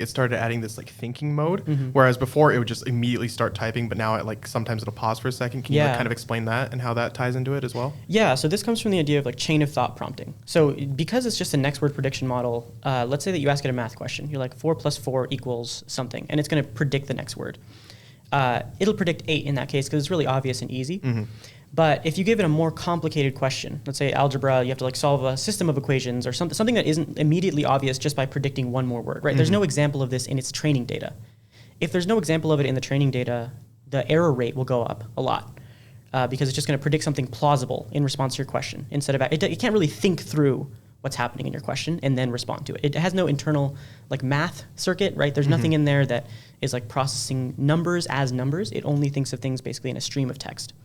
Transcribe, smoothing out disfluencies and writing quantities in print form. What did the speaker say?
it started adding this like thinking mode, whereas before it would just immediately start typing, but now it like sometimes it'll pause for a second. Can you like kind of explain that and how that ties into it as well? Yeah, so this comes from the idea of like chain of thought prompting. So because it's just a next word prediction model, let's say that you ask it a math question. You're like 4 plus 4 equals something, and it's going to predict the next word. It'll predict 8 in that case because it's really obvious and easy. But if you give it a more complicated question, let's say algebra, you have to like solve a system of equations or something that isn't immediately obvious just by predicting one more word, right? There's no example of this in its training data. If there's no example of it in the training data, the error rate will go up a lot because it's just going to predict something plausible in response to your question instead of it can't really think through what's happening in your question and then respond to it. It has no internal like math circuit, right? There's nothing in there that is like processing numbers as numbers. It only thinks of things basically in a stream of text.